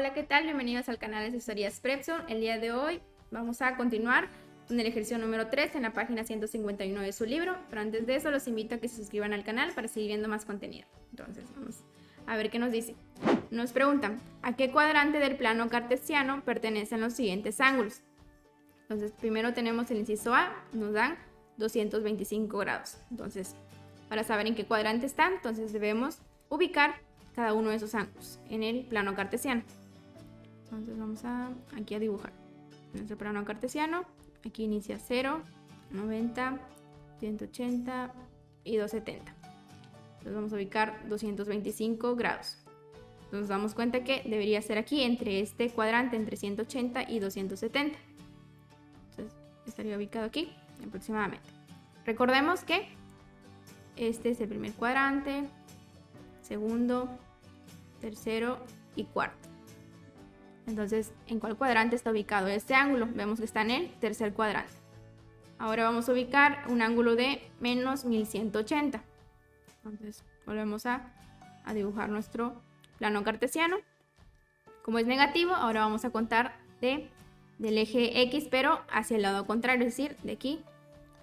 Hola, ¿qué tal? Bienvenidos al canal de Asesorías Prepson. El día de hoy vamos a continuar con el ejercicio número 3 en la página 151 de su libro, pero antes de eso los invito a que se suscriban al canal para seguir viendo más contenido. Entonces vamos a ver qué nos dice. Nos preguntan, ¿a qué cuadrante del plano cartesiano pertenecen los siguientes ángulos? Entonces primero tenemos el inciso A, nos dan 225 grados. Entonces, para saber en qué cuadrante está, entonces debemos ubicar cada uno de esos ángulos en el plano cartesiano. Entonces vamos aquí a dibujar nuestro plano cartesiano. Aquí inicia 0, 90, 180 y 270. Entonces vamos a ubicar 225 grados. Entonces nos damos cuenta que debería ser aquí entre este cuadrante, entre 180 y 270. Entonces estaría ubicado aquí aproximadamente. Recordemos que este es el primer cuadrante, segundo, tercero y cuarto. Entonces, ¿en cuál cuadrante está ubicado este ángulo? Vemos que está en el tercer cuadrante. Ahora vamos a ubicar un ángulo de menos 1180. Entonces, volvemos a dibujar nuestro plano cartesiano. Como es negativo, ahora vamos a contar del eje X, pero hacia el lado contrario, es decir, de aquí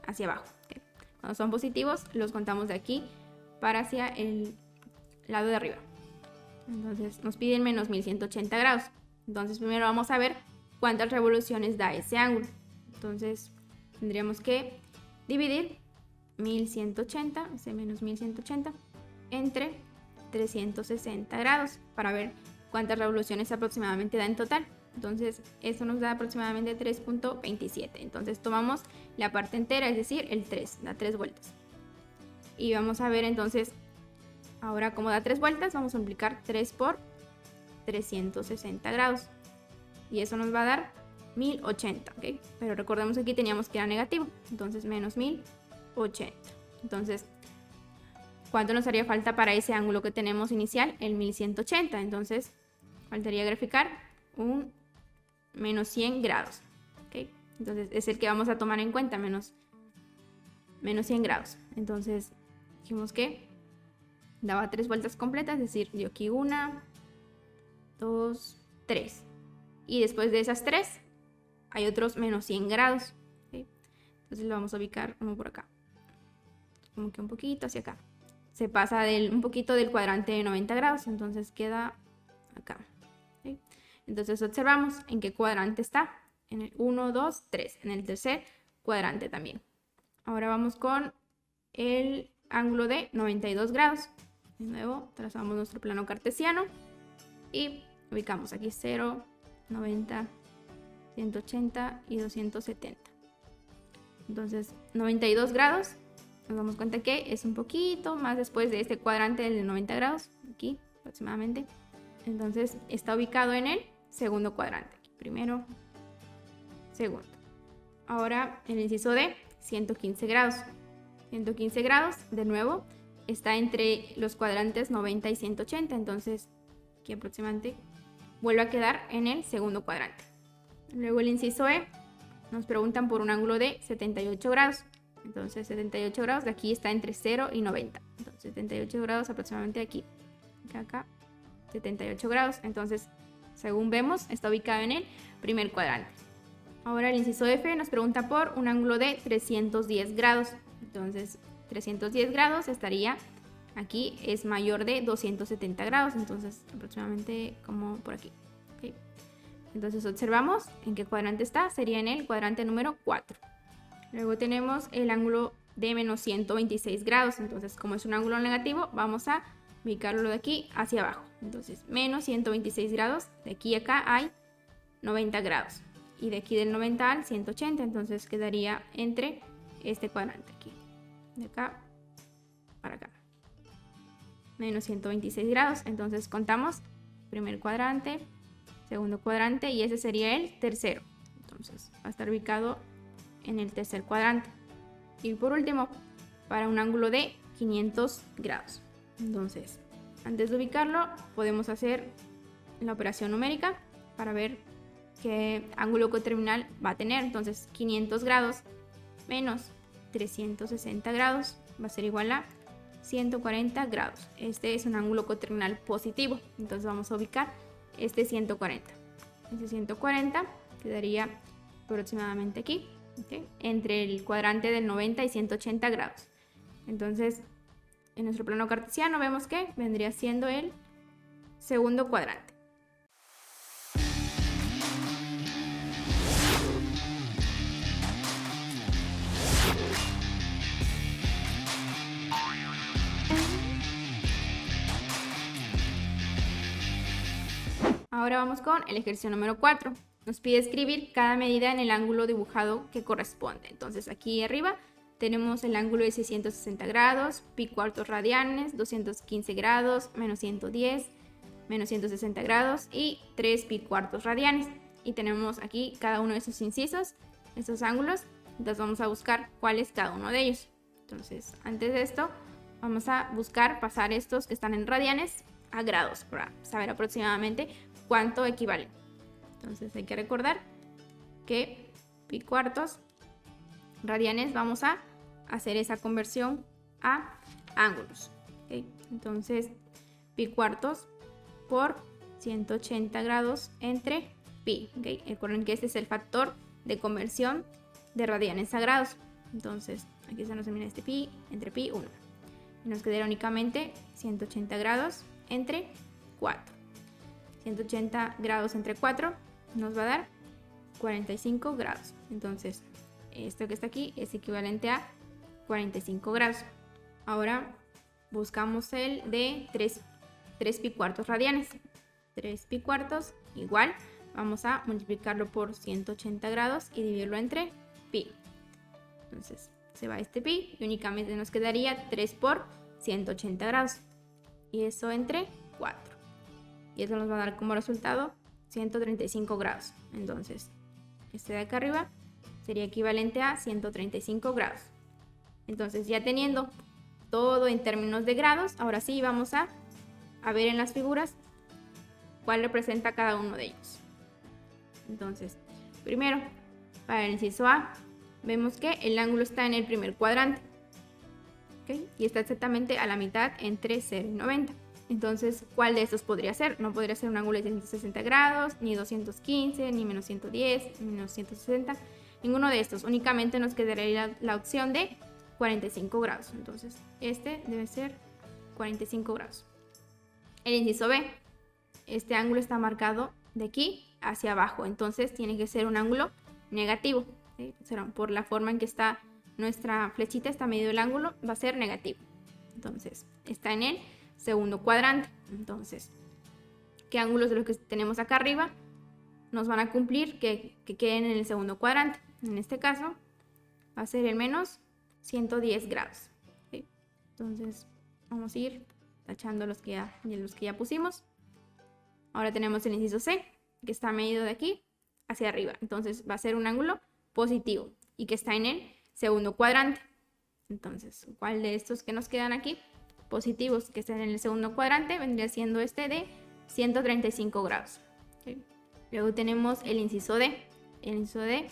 hacia abajo. ¿Okay? Cuando son positivos, los contamos de aquí para hacia el lado de arriba. Entonces nos piden menos 1180 grados. Entonces primero vamos a ver cuántas revoluciones da ese ángulo. Entonces tendríamos que dividir 1180, ese menos 1180, entre 360 grados para ver cuántas revoluciones aproximadamente da en total. Entonces eso nos da aproximadamente 3.27. Entonces tomamos la parte entera, es decir, el 3, da 3 vueltas. Y vamos a ver entonces, ahora como da 3 vueltas, vamos a multiplicar 3 por 360 grados. Y eso nos va a dar 1080, ¿ok? Pero recordemos que aquí teníamos que era negativo, entonces menos 1080. Entonces, ¿cuánto nos haría falta para ese ángulo que tenemos inicial? El 1180. Entonces, faltaría graficar un menos 100 grados, ¿ok? Entonces, es el que vamos a tomar en cuenta, menos 100 grados. Entonces, dijimos que daba 3 vueltas completas, es decir, dio aquí 1, 2, 3. Y después de esas 3, hay otros menos 100 grados. ¿Okay? Entonces lo vamos a ubicar como por acá. Como que un poquito hacia acá. Se pasa un poquito del cuadrante de 90 grados, entonces queda acá. ¿Okay? Entonces observamos en qué cuadrante está. En el 1, 2, 3. En el tercer cuadrante también. Ahora vamos con el ángulo de 92 grados. De nuevo, trazamos nuestro plano cartesiano y ubicamos aquí 0, 90, 180 y 270. Entonces, 92 grados, nos damos cuenta que es un poquito más después de este cuadrante del 90 grados, aquí aproximadamente. Entonces, está ubicado en el segundo cuadrante. Aquí, primero, segundo. Ahora, el inciso D, 115 grados. 115 grados, de nuevo, está entre los cuadrantes 90 y 180, entonces aquí aproximadamente vuelve a quedar en el segundo cuadrante. Luego el inciso E, nos preguntan por un ángulo de 78 grados. Entonces 78 grados de aquí está entre 0 y 90. Entonces 78 grados aproximadamente aquí. Acá 78 grados. Entonces, según vemos, está ubicado en el primer cuadrante. Ahora el inciso F nos pregunta por un ángulo de 310 grados. Entonces 310 grados estaría aquí, es mayor de 270 grados, entonces aproximadamente como por aquí. ¿Okay? Entonces observamos en qué cuadrante está, sería en el cuadrante número 4. Luego tenemos el ángulo de menos 126 grados, entonces como es un ángulo negativo, vamos a ubicarlo de aquí hacia abajo. Entonces menos 126 grados, de aquí a acá hay 90 grados. Y de aquí del 90 al 180, entonces quedaría entre este cuadrante aquí, de acá para acá. Menos 126 grados, entonces contamos primer cuadrante, segundo cuadrante y ese sería el tercero. Entonces va a estar ubicado en el tercer cuadrante. Y por último, para un ángulo de 500 grados. Entonces, antes de ubicarlo, podemos hacer la operación numérica para ver qué ángulo coterminal va a tener. Entonces 500 grados menos 360 grados va a ser igual a 140 grados. Este es un ángulo coterminal positivo. Entonces vamos a ubicar este 140. Este 140 quedaría aproximadamente aquí, ¿okay? Entre el cuadrante del 90 y 180 grados. Entonces, en nuestro plano cartesiano vemos que vendría siendo el segundo cuadrante. Ahora vamos con el ejercicio número 4. Nos pide escribir cada medida en el ángulo dibujado que corresponde. Entonces aquí arriba tenemos el ángulo de 660 grados, pi cuartos radianes, 215 grados, menos 110, menos 160 grados y 3 pi cuartos radianes. Y tenemos aquí cada uno de esos incisos, estos ángulos. Entonces vamos a buscar cuál es cada uno de ellos. Entonces antes de esto vamos a buscar pasar estos que están en radianes a grados para saber aproximadamente cuánto equivale. Entonces hay que recordar que pi cuartos radianes vamos a hacer esa conversión a ángulos, ¿okay? Entonces pi cuartos por 180 grados entre pi, ¿okay? Recuerden que este es el factor de conversión de radianes a grados. Entonces aquí se nos termina este pi entre pi 1 y nos quedará únicamente 180 grados entre 4. 180 grados entre 4 nos va a dar 45 grados. Entonces, esto que está aquí es equivalente a 45 grados. Ahora buscamos el de 3 pi cuartos radianes. 3 pi cuartos igual, vamos a multiplicarlo por 180 grados y dividirlo entre pi. Entonces, se va este pi y únicamente nos quedaría 3 por 180 grados. Y eso entre 4. Y eso nos va a dar como resultado 135 grados. Entonces, este de acá arriba sería equivalente a 135 grados. Entonces, ya teniendo todo en términos de grados, ahora sí vamos a ver en las figuras cuál representa cada uno de ellos. Entonces, primero, para el inciso A, vemos que el ángulo está en el primer cuadrante, ¿okay? Y está exactamente a la mitad entre 0 y 90. Entonces, ¿cuál de estos podría ser? No podría ser un ángulo de 160 grados, ni 215, ni menos 110, ni menos 160. Ninguno de estos. Únicamente nos quedaría la opción de 45 grados. Entonces, este debe ser 45 grados. El inciso B. Este ángulo está marcado de aquí hacia abajo. Entonces, tiene que ser un ángulo negativo, ¿sí? O sea, por la forma en que está nuestra flechita, está medido el ángulo, va a ser negativo. Entonces, está en el segundo cuadrante. Entonces, ¿qué ángulos de los que tenemos acá arriba nos van a cumplir que queden en el segundo cuadrante? En este caso va a ser el menos 110 grados, ¿sí? Entonces vamos a ir tachando los que ya pusimos. Ahora tenemos el inciso C, que está medido de aquí hacia arriba. Entonces va a ser un ángulo positivo y que está en el segundo cuadrante. Entonces, ¿cuál de estos que nos quedan aquí positivos que están en el segundo cuadrante vendría siendo este de 135 grados? ¿Sí? Luego tenemos el inciso D. El inciso D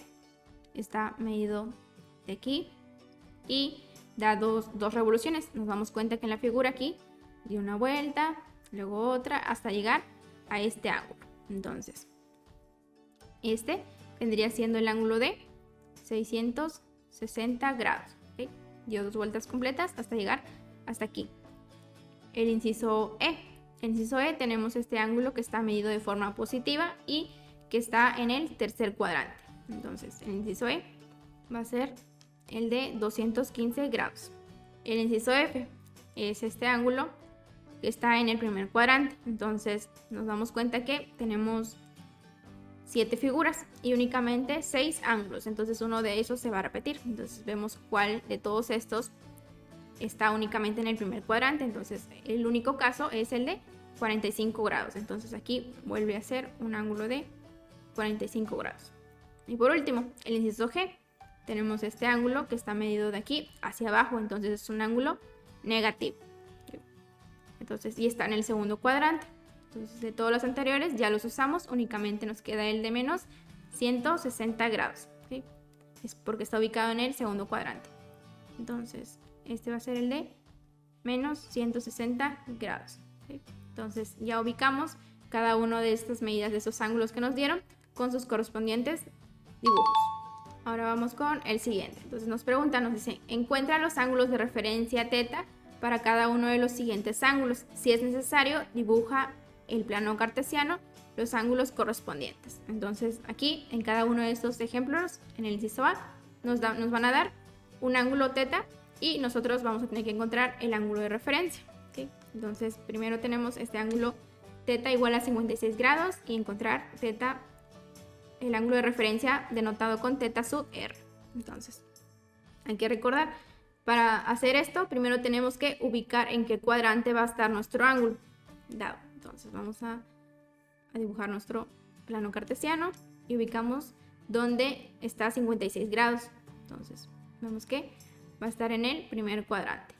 está medido de aquí y da dos revoluciones. Nos damos cuenta que en la figura aquí dio una vuelta, luego otra, hasta llegar a este ángulo. Entonces, este vendría siendo el ángulo de 660 grados. ¿Okay? Dio 2 vueltas completas hasta llegar hasta aquí. El inciso E. En el inciso E tenemos este ángulo que está medido de forma positiva y que está en el tercer cuadrante. Entonces, el inciso E va a ser el de 215 grados. El inciso F es este ángulo que está en el primer cuadrante. Entonces, nos damos cuenta que tenemos 7 figuras y únicamente 6 ángulos. Entonces, uno de esos se va a repetir. Entonces, vemos cuál de todos estos está únicamente en el primer cuadrante. Entonces, el único caso es el de 45 grados. Entonces, aquí vuelve a ser un ángulo de 45 grados. Y por último, el inciso G. Tenemos este ángulo que está medido de aquí hacia abajo. Entonces, es un ángulo negativo. Entonces, y está en el segundo cuadrante. Entonces, de todos los anteriores ya los usamos. Únicamente nos queda el de menos 160 grados. ¿Sí? Es porque está ubicado en el segundo cuadrante. Entonces, este va a ser el de menos 160 grados. ¿Sí? Entonces, ya ubicamos cada una de estas medidas de estos ángulos que nos dieron con sus correspondientes dibujos. Ahora vamos con el siguiente. Entonces nos pregunta, nos dice, encuentra los ángulos de referencia θ para cada uno de los siguientes ángulos. Si es necesario, dibuja el plano cartesiano, los ángulos correspondientes. Entonces aquí en cada uno de estos ejemplos, en el inciso A, nos van a dar un ángulo θ y nosotros vamos a tener que encontrar el ángulo de referencia. ¿Okay? Entonces primero tenemos este ángulo θ igual a 56 grados y encontrar θ, el ángulo de referencia denotado con θ sub r. Entonces hay que recordar, para hacer esto primero tenemos que ubicar en qué cuadrante va a estar nuestro ángulo dado. Entonces vamos a dibujar nuestro plano cartesiano y ubicamos donde está 56 grados. Entonces vemos que va a estar en el primer cuadrante.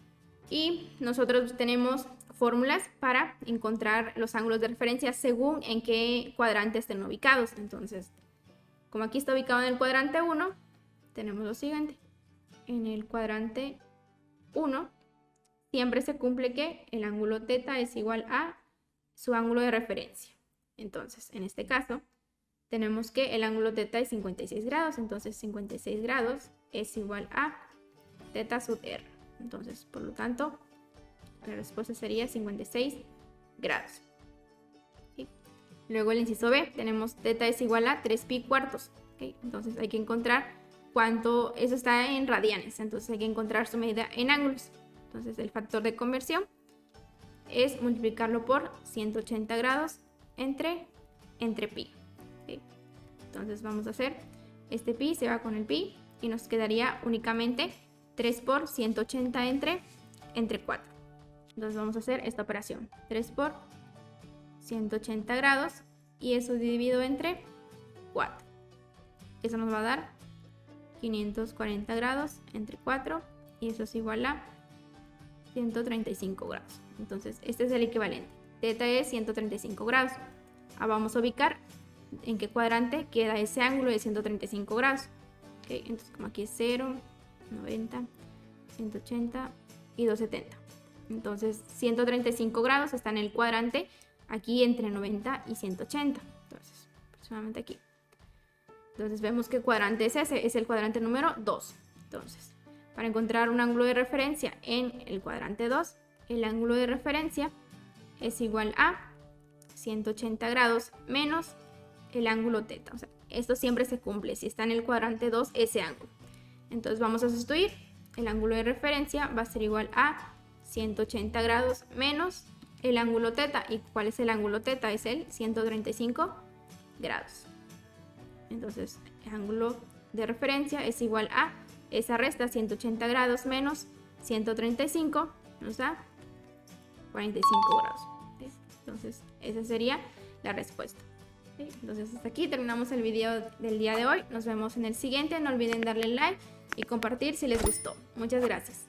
Y nosotros tenemos fórmulas para encontrar los ángulos de referencia según en qué cuadrante estén ubicados. Entonces, como aquí está ubicado en el cuadrante 1, tenemos lo siguiente. En el cuadrante 1 siempre se cumple que el ángulo θ es igual a su ángulo de referencia. Entonces, en este caso, tenemos que el ángulo θ es 56 grados. Entonces, 56 grados es igual a θ sub r. Entonces, por lo tanto, la respuesta sería 56 grados. ¿Sí? Luego el inciso B, tenemos θ es igual a 3π cuartos. ¿Okay? Entonces hay que encontrar cuánto, eso está en radianes, entonces hay que encontrar su medida en ángulos. Entonces el factor de conversión es multiplicarlo por 180 grados entre pi. ¿Okay? Entonces vamos a hacer, este pi se va con el pi y nos quedaría únicamente 3 por 180 entre 4. Entonces vamos a hacer esta operación. 3 por 180 grados y eso dividido entre 4. Eso nos va a dar 540 grados entre 4 y eso es igual a 135 grados. Entonces este es el equivalente. Θ es 135 grados. Ahora vamos a ubicar en qué cuadrante queda ese ángulo de 135 grados. ¿Okay? Entonces como aquí es 0, 90, 180 y 270. Entonces 135 grados está en el cuadrante aquí entre 90 y 180. Entonces aproximadamente aquí. Entonces vemos que cuadrante es ese, es el cuadrante número 2. Entonces para encontrar un ángulo de referencia en el cuadrante 2, el ángulo de referencia es igual a 180 grados menos el ángulo θ. O sea, esto siempre se cumple si está en el cuadrante 2 ese ángulo. Entonces vamos a sustituir, el ángulo de referencia va a ser igual a 180 grados menos el ángulo θ. ¿Y cuál es el ángulo θ? Es el 135 grados. Entonces el ángulo de referencia es igual a esa resta, 180 grados menos 135, nos da 45 grados. ¿Sí? Entonces esa sería la respuesta. ¿Sí? Entonces hasta aquí terminamos el video del día de hoy. Nos vemos en el siguiente. No olviden darle like y compartir si les gustó. Muchas gracias.